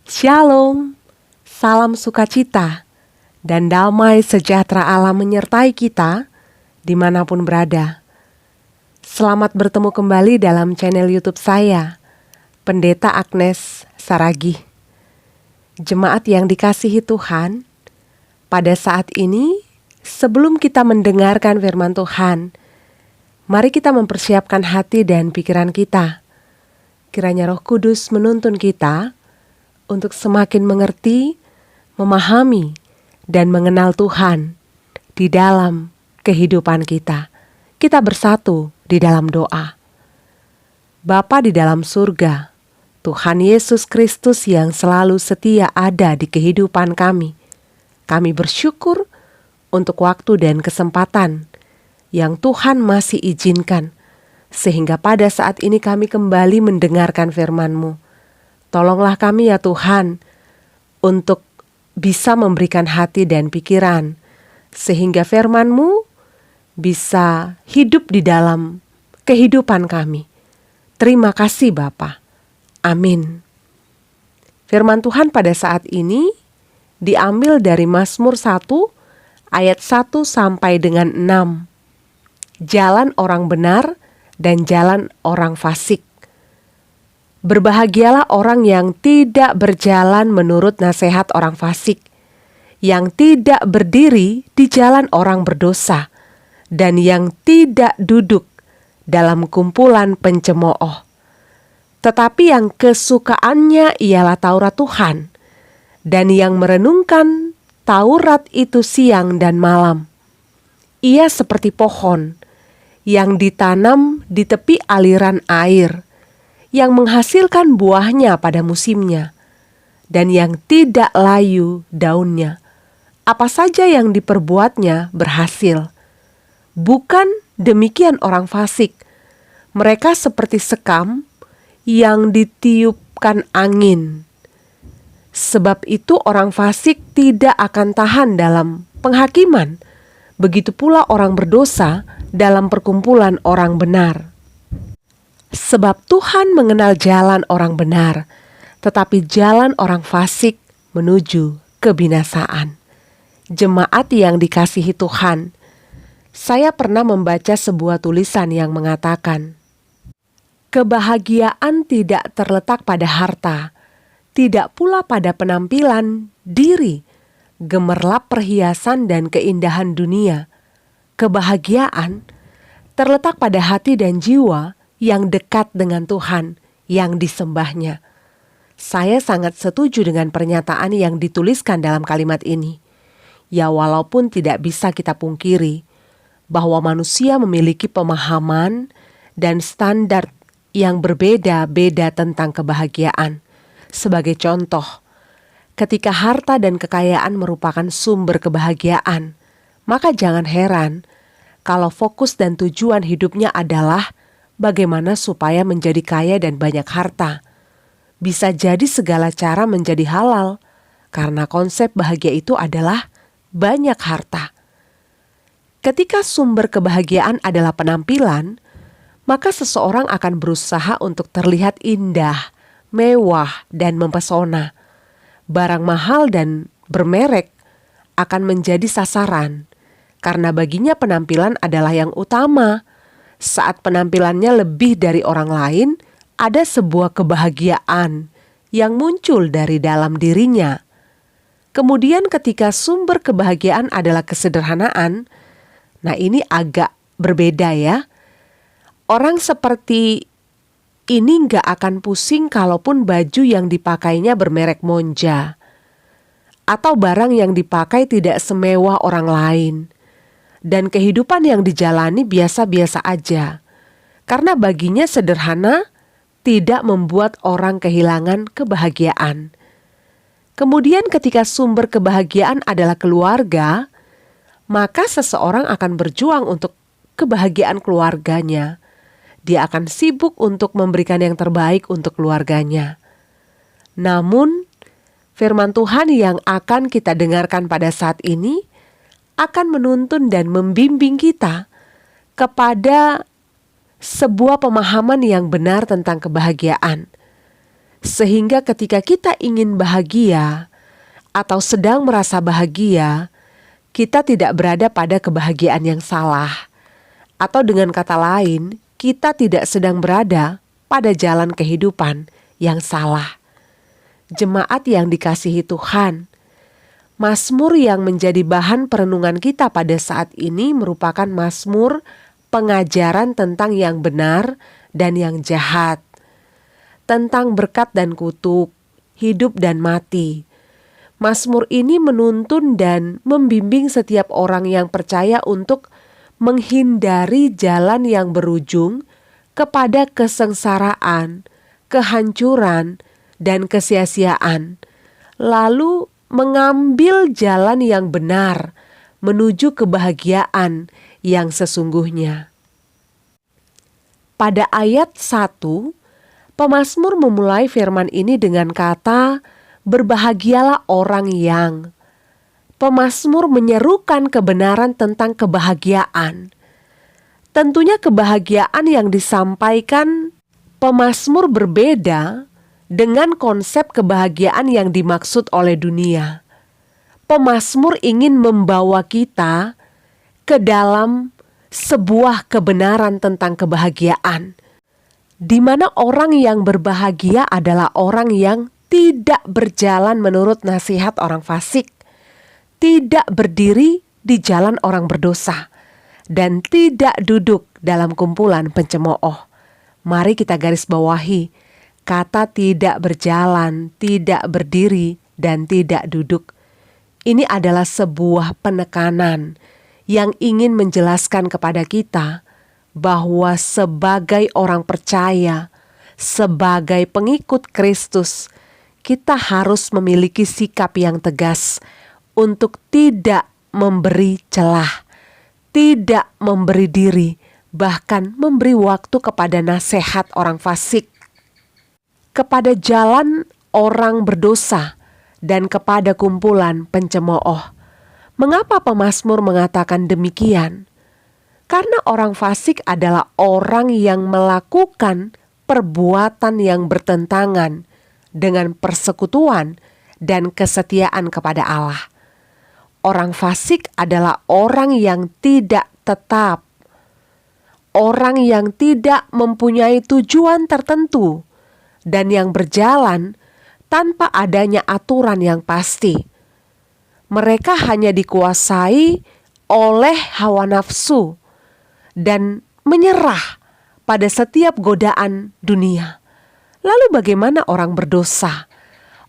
Shalom, salam sukacita, dan damai sejahtera Allah menyertai kita dimanapun berada. Selamat bertemu kembali dalam channel YouTube saya, Pendeta Agnes Saragih. Jemaat yang dikasihi Tuhan, pada saat ini sebelum kita mendengarkan firman Tuhan, mari kita mempersiapkan hati dan pikiran kita. Kiranya Roh Kudus menuntun kita untuk semakin mengerti, memahami, dan mengenal Tuhan di dalam kehidupan kita. Kita bersatu di dalam doa. Bapa di dalam surga, Tuhan Yesus Kristus yang selalu setia ada di kehidupan kami. Kami bersyukur untuk waktu dan kesempatan yang Tuhan masih izinkan, sehingga pada saat ini kami kembali mendengarkan firman-Mu. Tolonglah kami ya Tuhan, untuk bisa memberikan hati dan pikiran, sehingga firman-Mu bisa hidup di dalam kehidupan kami. Terima kasih Bapa. Amin. Firman Tuhan pada saat ini diambil dari Mazmur 1 ayat 1 sampai dengan 6. Jalan orang benar dan jalan orang fasik. Berbahagialah orang yang tidak berjalan menurut nasihat orang fasik, yang tidak berdiri di jalan orang berdosa, dan yang tidak duduk dalam kumpulan pencemooh. Tetapi yang kesukaannya ialah Taurat Tuhan, dan yang merenungkan Taurat itu siang dan malam. Ia seperti pohon yang ditanam di tepi aliran air, yang menghasilkan buahnya pada musimnya, dan yang tidak layu daunnya. Apa saja yang diperbuatnya berhasil. Bukan demikian orang fasik. Mereka seperti sekam yang ditiupkan angin. Sebab itu orang fasik tidak akan tahan dalam penghakiman. Begitu pula orang berdosa dalam perkumpulan orang benar. Sebab Tuhan mengenal jalan orang benar, tetapi jalan orang fasik menuju kebinasaan. Jemaat yang dikasihi Tuhan, saya pernah membaca sebuah tulisan yang mengatakan, kebahagiaan tidak terletak pada harta, tidak pula pada penampilan diri, gemerlap perhiasan dan keindahan dunia. Kebahagiaan terletak pada hati dan jiwa yang dekat dengan Tuhan, yang disembahnya. Saya sangat setuju dengan pernyataan yang dituliskan dalam kalimat ini. Ya, walaupun tidak bisa kita pungkiri bahwa manusia memiliki pemahaman dan standar yang berbeda-beda tentang kebahagiaan. Sebagai contoh, ketika harta dan kekayaan merupakan sumber kebahagiaan, maka jangan heran kalau fokus dan tujuan hidupnya adalah bagaimana supaya menjadi kaya dan banyak harta. Bisa jadi segala cara menjadi halal, karena konsep bahagia itu adalah banyak harta. Ketika sumber kebahagiaan adalah penampilan, maka seseorang akan berusaha untuk terlihat indah, mewah, dan mempesona. Barang mahal dan bermerek akan menjadi sasaran, karena baginya penampilan adalah yang utama. Saat penampilannya lebih dari orang lain, ada sebuah kebahagiaan yang muncul dari dalam dirinya. Kemudian ketika sumber kebahagiaan adalah kesederhanaan, nah ini agak berbeda ya. Orang seperti ini gak akan pusing kalaupun baju yang dipakainya bermerek Monja, atau barang yang dipakai tidak semewah orang lain. Dan kehidupan yang dijalani biasa-biasa aja. Karena baginya sederhana tidak membuat orang kehilangan kebahagiaan. Kemudian ketika sumber kebahagiaan adalah keluarga, maka seseorang akan berjuang untuk kebahagiaan keluarganya. Dia akan sibuk untuk memberikan yang terbaik untuk keluarganya. Namun, firman Tuhan yang akan kita dengarkan pada saat ini akan menuntun dan membimbing kita kepada sebuah pemahaman yang benar tentang kebahagiaan. Sehingga ketika kita ingin bahagia atau sedang merasa bahagia, kita tidak berada pada kebahagiaan yang salah. Atau dengan kata lain, kita tidak sedang berada pada jalan kehidupan yang salah. Jemaat yang dikasihi Tuhan, Mazmur yang menjadi bahan perenungan kita pada saat ini merupakan mazmur pengajaran tentang yang benar dan yang jahat, tentang berkat dan kutuk, hidup dan mati. Mazmur ini menuntun dan membimbing setiap orang yang percaya untuk menghindari jalan yang berujung kepada kesengsaraan, kehancuran, dan kesia-siaan, lalu mengambil jalan yang benar menuju kebahagiaan yang sesungguhnya. Pada ayat 1, pemazmur memulai firman ini dengan kata, "Berbahagialah orang yang." Pemazmur menyerukan kebenaran tentang kebahagiaan. Tentunya kebahagiaan yang disampaikan pemazmur berbeda dengan konsep kebahagiaan yang dimaksud oleh dunia. Pemazmur ingin membawa kita ke dalam sebuah kebenaran tentang kebahagiaan, di mana orang yang berbahagia adalah orang yang tidak berjalan menurut nasihat orang fasik, tidak berdiri di jalan orang berdosa, dan tidak duduk dalam kumpulan pencemooh. Mari kita garis bawahi, kata tidak berjalan, tidak berdiri, dan tidak duduk. Ini adalah sebuah penekanan yang ingin menjelaskan kepada kita bahwa sebagai orang percaya, sebagai pengikut Kristus, kita harus memiliki sikap yang tegas untuk tidak memberi celah, tidak memberi diri, bahkan memberi waktu kepada nasihat orang fasik, kepada jalan orang berdosa, dan kepada kumpulan pencemooh. Mengapa pemazmur mengatakan demikian? Karena orang fasik adalah orang yang melakukan perbuatan yang bertentangan dengan persekutuan dan kesetiaan kepada Allah. Orang fasik adalah orang yang tidak tetap, orang yang tidak mempunyai tujuan tertentu, dan yang berjalan tanpa adanya aturan yang pasti. Mereka hanya dikuasai oleh hawa nafsu dan menyerah pada setiap godaan dunia. Lalu bagaimana orang berdosa?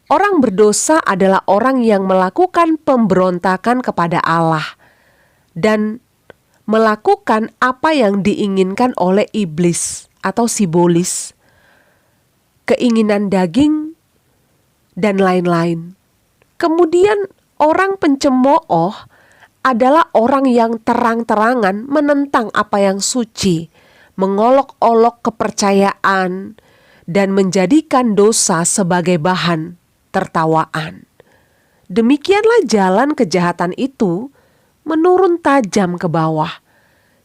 Orang berdosa adalah orang yang melakukan pemberontakan kepada Allah dan melakukan apa yang diinginkan oleh iblis atau sibolis, keinginan daging, dan lain-lain. Kemudian orang pencemooh adalah orang yang terang-terangan menentang apa yang suci, mengolok-olok kepercayaan, dan menjadikan dosa sebagai bahan tertawaan. Demikianlah jalan kejahatan itu menurun tajam ke bawah.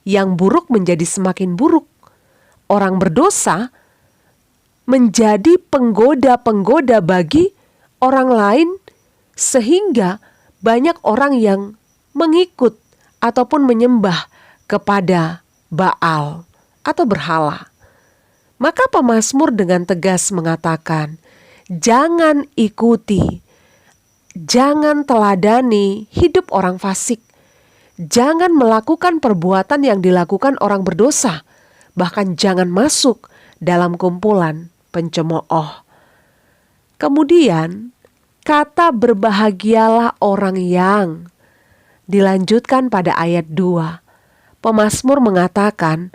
Yang buruk menjadi semakin buruk. Orang berdosa menjadi penggoda-penggoda bagi orang lain, sehingga banyak orang yang mengikut ataupun menyembah kepada Baal atau berhala. Maka pemazmur dengan tegas mengatakan, jangan ikuti, jangan teladani hidup orang fasik, jangan melakukan perbuatan yang dilakukan orang berdosa, bahkan jangan masuk dalam kumpulan pencemooh. Kemudian, kata berbahagialah orang yang dilanjutkan pada ayat 2. Pemazmur mengatakan,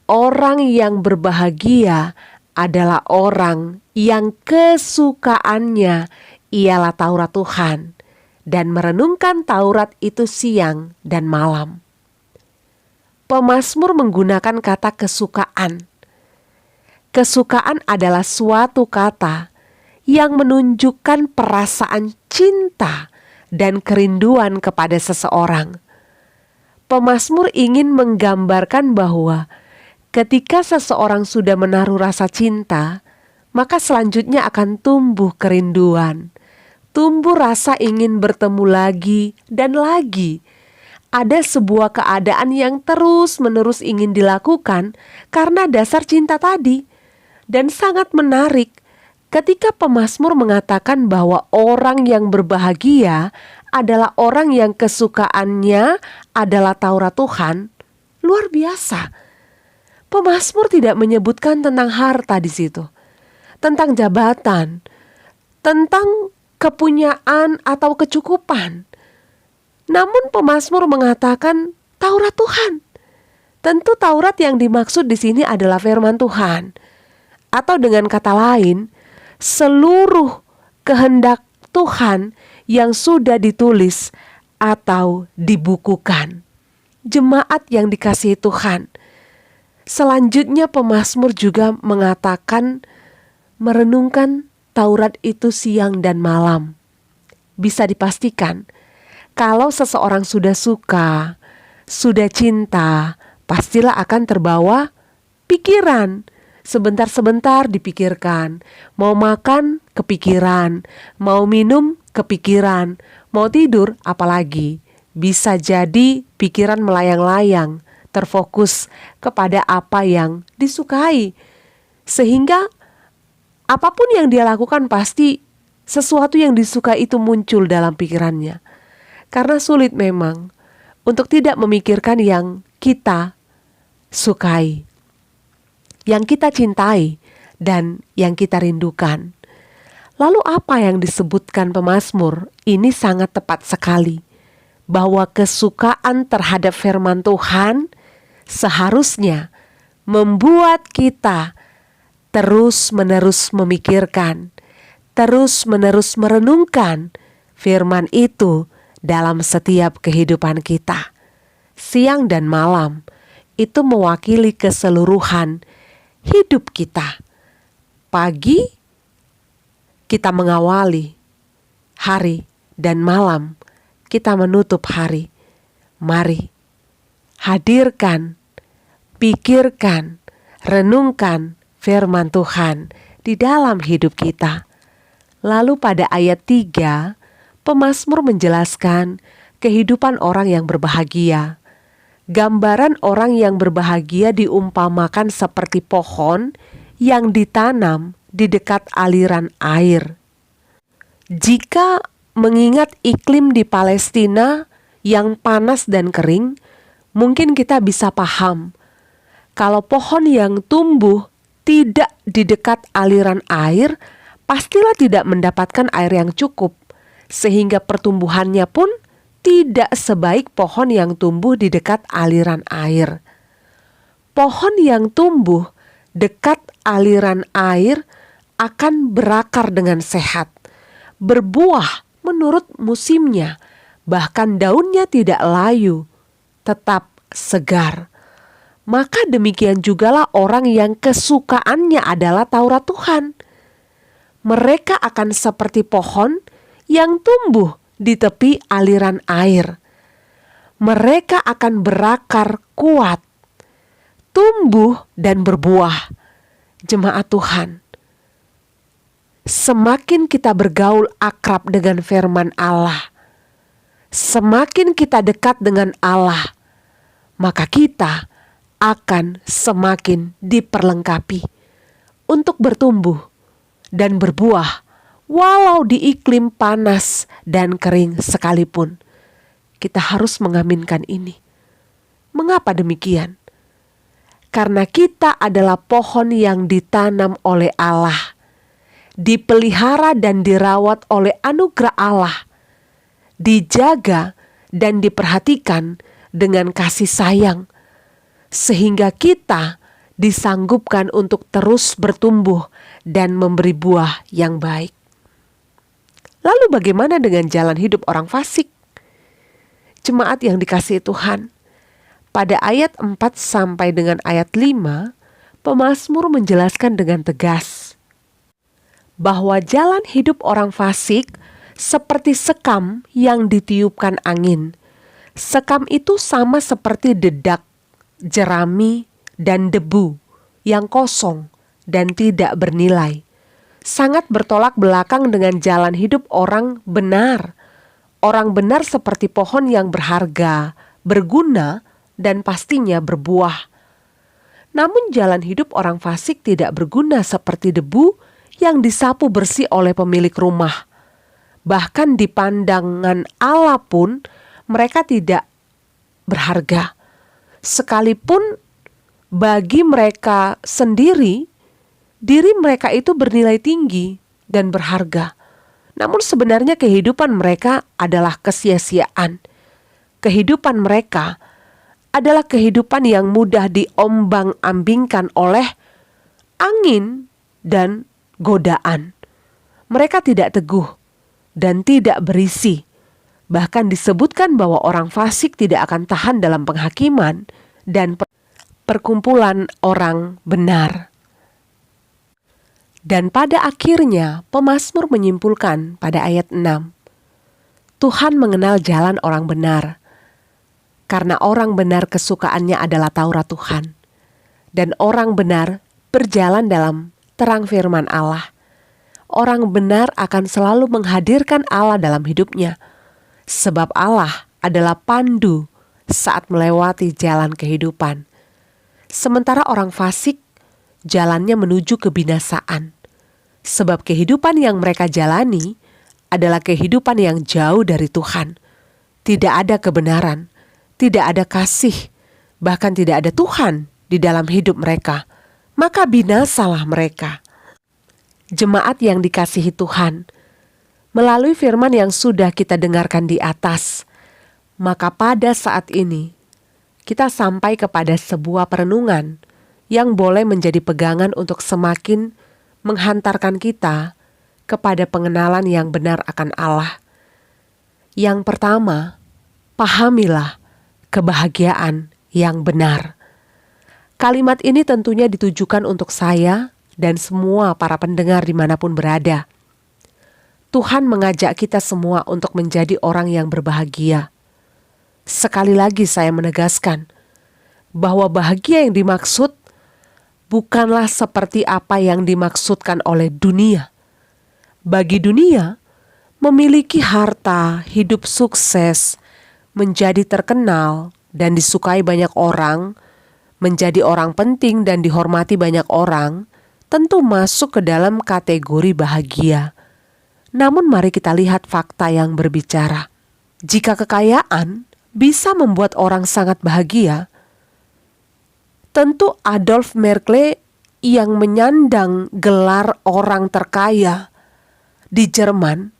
orang yang berbahagia adalah orang yang kesukaannya ialah Taurat Tuhan dan merenungkan Taurat itu siang dan malam. Pemazmur menggunakan kata kesukaan. Kesukaan adalah suatu kata yang menunjukkan perasaan cinta dan kerinduan kepada seseorang. Pemazmur ingin menggambarkan bahwa ketika seseorang sudah menaruh rasa cinta, maka selanjutnya akan tumbuh kerinduan, tumbuh rasa ingin bertemu lagi dan lagi. Ada sebuah keadaan yang terus-menerus ingin dilakukan karena dasar cinta tadi. Dan sangat menarik ketika pemazmur mengatakan bahwa orang yang berbahagia adalah orang yang kesukaannya adalah Taurat Tuhan. Luar biasa. Pemazmur tidak menyebutkan tentang harta di situ, tentang jabatan, tentang kepunyaan atau kecukupan. Namun pemazmur mengatakan Taurat Tuhan. Tentu Taurat yang dimaksud di sini adalah firman Tuhan. Atau dengan kata lain, seluruh kehendak Tuhan yang sudah ditulis atau dibukukan. Jemaat yang dikasihi Tuhan. Selanjutnya pemazmur juga mengatakan merenungkan Taurat itu siang dan malam. Bisa dipastikan, kalau seseorang sudah suka, sudah cinta, pastilah akan terbawa pikiran. Sebentar-sebentar dipikirkan, mau makan kepikiran, mau minum kepikiran, mau tidur apalagi. Bisa jadi pikiran melayang-layang, terfokus kepada apa yang disukai. Sehingga apapun yang dia lakukan pasti sesuatu yang disukai itu muncul dalam pikirannya. Karena sulit memang untuk tidak memikirkan yang kita sukai, yang kita cintai, dan yang kita rindukan. Lalu apa yang disebutkan pemazmur ini sangat tepat sekali, bahwa kesukaan terhadap firman Tuhan seharusnya membuat kita terus-menerus memikirkan, terus-menerus merenungkan firman itu dalam setiap kehidupan kita. Siang dan malam itu mewakili keseluruhan hidup kita. Pagi kita mengawali hari dan malam kita menutup hari. Mari hadirkan, pikirkan, renungkan firman Tuhan di dalam hidup kita. Lalu pada ayat 3, pemazmur menjelaskan kehidupan orang yang berbahagia. Gambaran orang yang berbahagia diumpamakan seperti pohon yang ditanam di dekat aliran air. Jika mengingat iklim di Palestina yang panas dan kering, mungkin kita bisa paham kalau pohon yang tumbuh tidak di dekat aliran air, pastilah tidak mendapatkan air yang cukup, sehingga pertumbuhannya pun tidak sebaik pohon yang tumbuh di dekat aliran air. Pohon yang tumbuh dekat aliran air akan berakar dengan sehat, berbuah menurut musimnya, bahkan daunnya tidak layu, tetap segar. Maka demikian jugalah orang yang kesukaannya adalah Taurat Tuhan. Mereka akan seperti pohon yang tumbuh di tepi aliran air. Mereka akan berakar kuat, tumbuh dan berbuah. Jemaat Tuhan, semakin kita bergaul akrab dengan firman Allah, semakin kita dekat dengan Allah, maka kita akan semakin diperlengkapi untuk bertumbuh dan berbuah walau di iklim panas dan kering sekalipun. Kita harus mengaminkan ini. Mengapa demikian? Karena kita adalah pohon yang ditanam oleh Allah, dipelihara dan dirawat oleh anugerah Allah, dijaga dan diperhatikan dengan kasih sayang, sehingga kita disanggupkan untuk terus bertumbuh dan memberi buah yang baik. Lalu bagaimana dengan jalan hidup orang fasik? Jemaat yang dikasihi Tuhan, pada ayat 4 sampai dengan ayat 5, pemazmur menjelaskan dengan tegas bahwa jalan hidup orang fasik seperti sekam yang ditiupkan angin. Sekam itu sama seperti dedak, jerami, dan debu yang kosong dan tidak bernilai. sangat bertolak belakang dengan jalan hidup orang benar. Orang benar seperti pohon yang berharga, berguna, dan pastinya berbuah. Namun jalan hidup orang fasik tidak berguna seperti debu yang disapu bersih oleh pemilik rumah. Bahkan di pandangan Allah pun mereka tidak berharga. Sekalipun bagi mereka sendiri, diri mereka itu bernilai tinggi dan berharga. Namun sebenarnya kehidupan mereka adalah kesia-siaan. Kehidupan mereka adalah kehidupan yang mudah diombang-ambingkan oleh angin dan godaan. Mereka tidak teguh dan tidak berisi. Bahkan disebutkan bahwa orang fasik tidak akan tahan dalam penghakiman dan perkumpulan orang benar. Dan pada akhirnya pemazmur menyimpulkan pada ayat 6, Tuhan mengenal jalan orang benar, karena orang benar kesukaannya adalah Taurat Tuhan, dan orang benar berjalan dalam terang firman Allah. Orang benar akan selalu menghadirkan Allah dalam hidupnya, sebab Allah adalah pandu saat melewati jalan kehidupan. Sementara orang fasik jalannya menuju kebinasaan, sebab kehidupan yang mereka jalani adalah kehidupan yang jauh dari Tuhan. Tidak ada kebenaran, tidak ada kasih, bahkan tidak ada Tuhan di dalam hidup mereka. Maka binasalah mereka. Jemaat yang dikasihi Tuhan, melalui firman yang sudah kita dengarkan di atas, maka pada saat ini kita sampai kepada sebuah perenungan yang boleh menjadi pegangan untuk semakin menghantarkan kita kepada pengenalan yang benar akan Allah. Yang pertama, pahamilah kebahagiaan yang benar. Kalimat ini tentunya ditujukan untuk saya dan semua para pendengar dimanapun berada. Tuhan mengajak kita semua untuk menjadi orang yang berbahagia. Sekali lagi saya menegaskan bahwa bahagia yang dimaksud bukanlah seperti apa yang dimaksudkan oleh dunia. Bagi dunia, memiliki harta, hidup sukses, menjadi terkenal dan disukai banyak orang, menjadi orang penting dan dihormati banyak orang, tentu masuk ke dalam kategori bahagia. Namun mari kita lihat fakta yang berbicara. Jika kekayaan bisa membuat orang sangat bahagia, tentu Adolf Merkle yang menyandang gelar orang terkaya di Jerman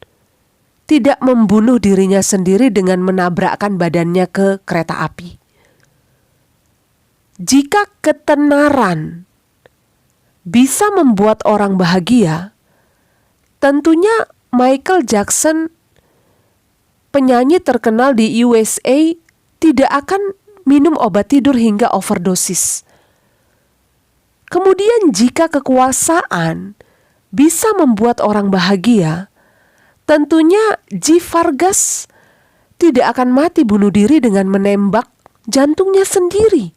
tidak membunuh dirinya sendiri dengan menabrakkan badannya ke kereta api. Jika ketenaran bisa membuat orang bahagia, tentunya Michael Jackson, penyanyi terkenal di USA, tidak akan minum obat tidur hingga overdosis. Kemudian jika kekuasaan bisa membuat orang bahagia, tentunya G. Vargas tidak akan mati bunuh diri dengan menembak jantungnya sendiri.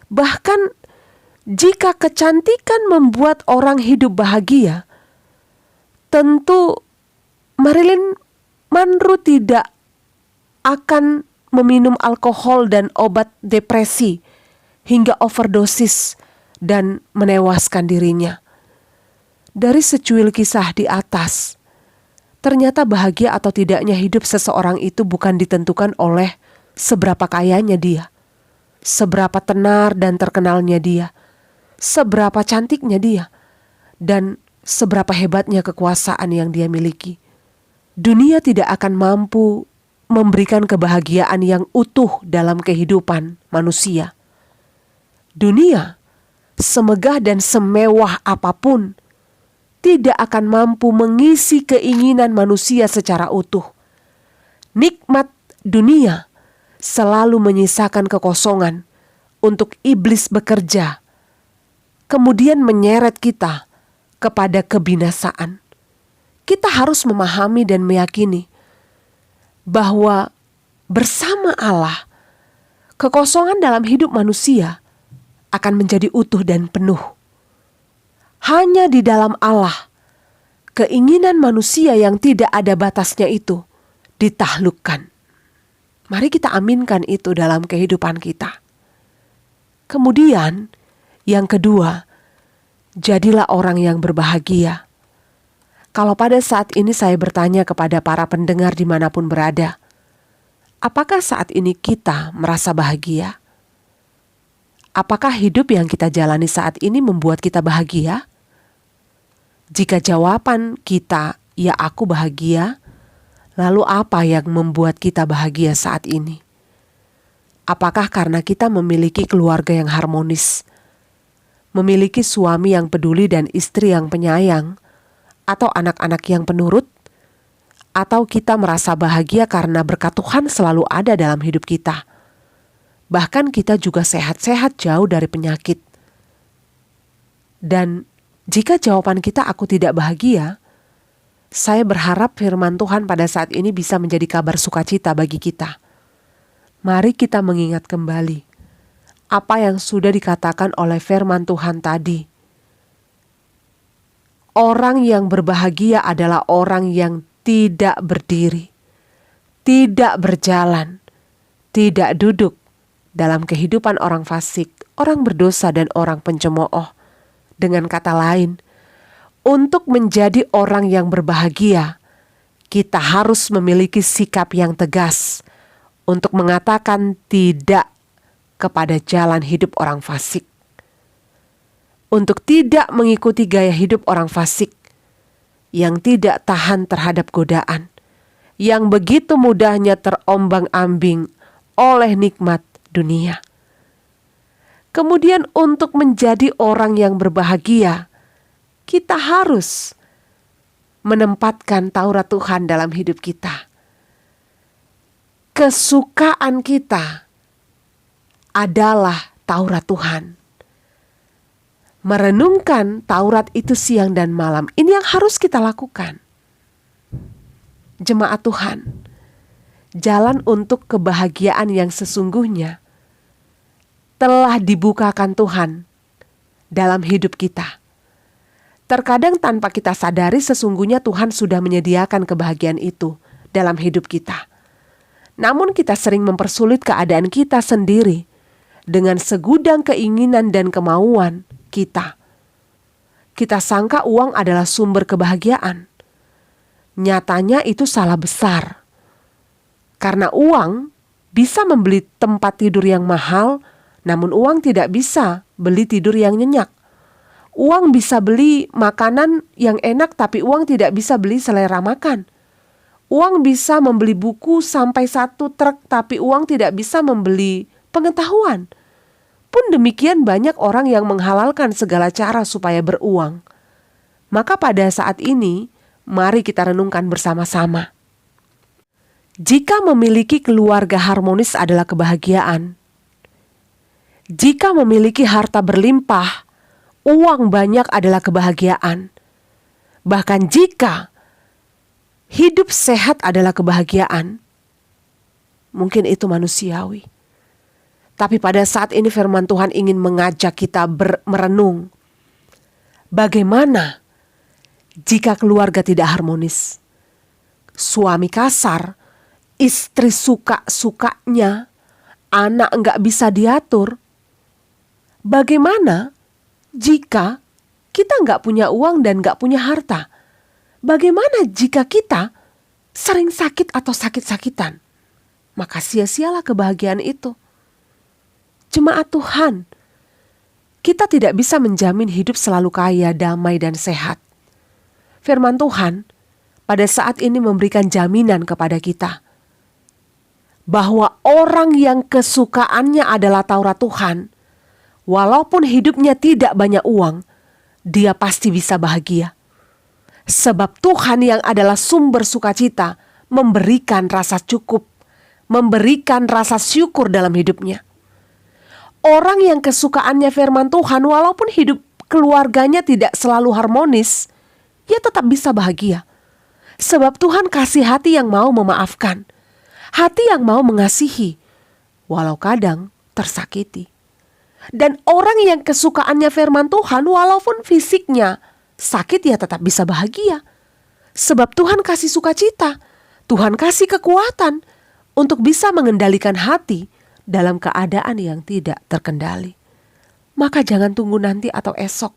Bahkan jika kecantikan membuat orang hidup bahagia, tentu Marilyn Monroe tidak akan meminum alkohol dan obat depresi hingga overdosis dan menewaskan dirinya. Dari secuil kisah di atas, ternyata bahagia atau tidaknya hidup seseorang itu bukan ditentukan oleh seberapa kayanya dia, seberapa tenar dan terkenalnya dia, seberapa cantiknya dia, dan seberapa hebatnya kekuasaan yang dia miliki. Dunia tidak akan mampu memberikan kebahagiaan yang utuh dalam kehidupan manusia. Dunia, semegah dan semewah apapun, tidak akan mampu mengisi keinginan manusia secara utuh. Nikmat dunia selalu menyisakan kekosongan untuk iblis bekerja, kemudian menyeret kita kepada kebinasaan. Kita harus memahami dan meyakini bahwa bersama Allah, kekosongan dalam hidup manusia akan menjadi utuh dan penuh. Hanya di dalam Allah keinginan manusia yang tidak ada batasnya itu ditaklukkan. Mari kita aminkan itu dalam kehidupan kita. Kemudian, yang kedua, jadilah orang yang berbahagia. Kalau pada saat ini saya bertanya kepada para pendengar dimanapun berada, apakah saat ini kita merasa bahagia? Apakah hidup yang kita jalani saat ini membuat kita bahagia? Jika jawaban kita, ya aku bahagia, lalu apa yang membuat kita bahagia saat ini? Apakah karena kita memiliki keluarga yang harmonis, memiliki suami yang peduli dan istri yang penyayang, atau anak-anak yang penurut? Atau kita merasa bahagia karena berkat Tuhan selalu ada dalam hidup kita? Bahkan kita juga sehat-sehat jauh dari penyakit. Dan jika jawaban kita aku tidak bahagia, saya berharap firman Tuhan pada saat ini bisa menjadi kabar sukacita bagi kita. Mari kita mengingat kembali apa yang sudah dikatakan oleh firman Tuhan tadi. Orang yang berbahagia adalah orang yang tidak berdiri, tidak berjalan, tidak duduk dalam kehidupan orang fasik, orang berdosa dan orang pencemooh. Dengan kata lain, untuk menjadi orang yang berbahagia, kita harus memiliki sikap yang tegas untuk mengatakan tidak kepada jalan hidup orang fasik. Untuk tidak mengikuti gaya hidup orang fasik yang tidak tahan terhadap godaan, yang begitu mudahnya terombang-ambing oleh nikmat dunia. Kemudian untuk menjadi orang yang berbahagia, kita harus menempatkan Taurat Tuhan dalam hidup kita. Kesukaan kita adalah Taurat Tuhan. Merenungkan Taurat itu siang dan malam, ini yang harus kita lakukan. Jemaat Tuhan, jalan untuk kebahagiaan yang sesungguhnya telah dibukakan Tuhan dalam hidup kita. Terkadang tanpa kita sadari sesungguhnya Tuhan sudah menyediakan kebahagiaan itu dalam hidup kita. Namun kita sering mempersulit keadaan kita sendiri dengan segudang keinginan dan kemauan kita. Kita sangka uang adalah sumber kebahagiaan. Nyatanya itu salah besar. Karena uang bisa membeli tempat tidur yang mahal, namun uang tidak bisa beli tidur yang nyenyak. Uang bisa beli makanan yang enak, tapi uang tidak bisa beli selera makan. Uang bisa membeli buku sampai 1 truk, tapi uang tidak bisa membeli pengetahuan. Pun demikian banyak orang yang menghalalkan segala cara supaya beruang. Maka pada saat ini, mari kita renungkan bersama-sama. Jika memiliki keluarga harmonis adalah kebahagiaan, jika memiliki harta berlimpah, uang banyak adalah kebahagiaan. Bahkan jika hidup sehat adalah kebahagiaan, mungkin itu manusiawi. Tapi pada saat ini firman Tuhan ingin mengajak kita merenung. Bagaimana jika keluarga tidak harmonis? Suami kasar, istri suka-sukanya, anak enggak bisa diatur. Bagaimana jika kita enggak punya uang dan enggak punya harta? Bagaimana jika kita sering sakit atau sakit-sakitan? Maka sia-sialah kebahagiaan itu. Jemaat Tuhan, kita tidak bisa menjamin hidup selalu kaya, damai, dan sehat. Firman Tuhan pada saat ini memberikan jaminan kepada kita bahwa orang yang kesukaannya adalah Taurat Tuhan, walaupun hidupnya tidak banyak uang, dia pasti bisa bahagia. Sebab Tuhan yang adalah sumber sukacita memberikan rasa cukup, memberikan rasa syukur dalam hidupnya. Orang yang kesukaannya firman Tuhan, walaupun hidup keluarganya tidak selalu harmonis, ia tetap bisa bahagia. Sebab Tuhan kasih hati yang mau memaafkan, hati yang mau mengasihi, walau kadang tersakiti. Dan orang yang kesukaannya firman Tuhan, walaupun fisiknya sakit, ia tetap bisa bahagia. Sebab Tuhan kasih sukacita, Tuhan kasih kekuatan untuk bisa mengendalikan hati dalam keadaan yang tidak terkendali. Maka jangan tunggu nanti atau esok.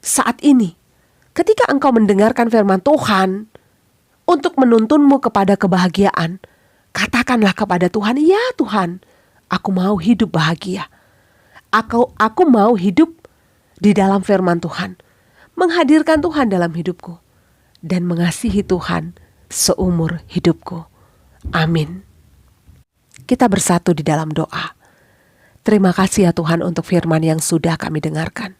Saat ini, ketika engkau mendengarkan firman Tuhan untuk menuntunmu kepada kebahagiaan, katakanlah kepada Tuhan, "Ya Tuhan, aku mau hidup bahagia. Aku mau hidup di dalam firman Tuhan, menghadirkan Tuhan dalam hidupku, dan mengasihi Tuhan seumur hidupku." Amin. Kita bersatu di dalam doa. Terima kasih ya Tuhan untuk firman yang sudah kami dengarkan.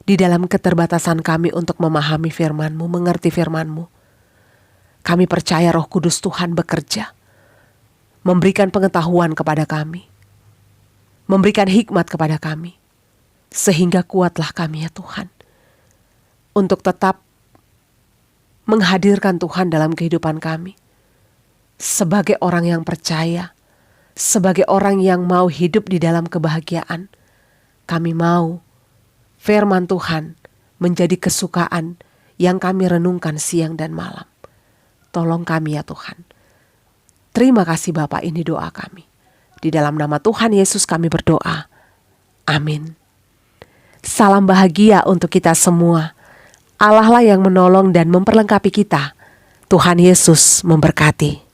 Di dalam keterbatasan kami untuk memahami firman-Mu, mengerti firman-Mu, kami percaya Roh Kudus Tuhan bekerja, memberikan pengetahuan kepada kami, memberikan hikmat kepada kami, sehingga kuatlah kami ya Tuhan, untuk tetap menghadirkan Tuhan dalam kehidupan kami, sebagai orang yang percaya, sebagai orang yang mau hidup di dalam kebahagiaan. Kami mau firman Tuhan menjadi kesukaan yang kami renungkan siang dan malam. Tolong kami ya Tuhan. Terima kasih Bapa, ini doa kami. Di dalam nama Tuhan Yesus kami berdoa. Amin. Salam bahagia untuk kita semua. Allah lah yang menolong dan memperlengkapi kita. Tuhan Yesus memberkati.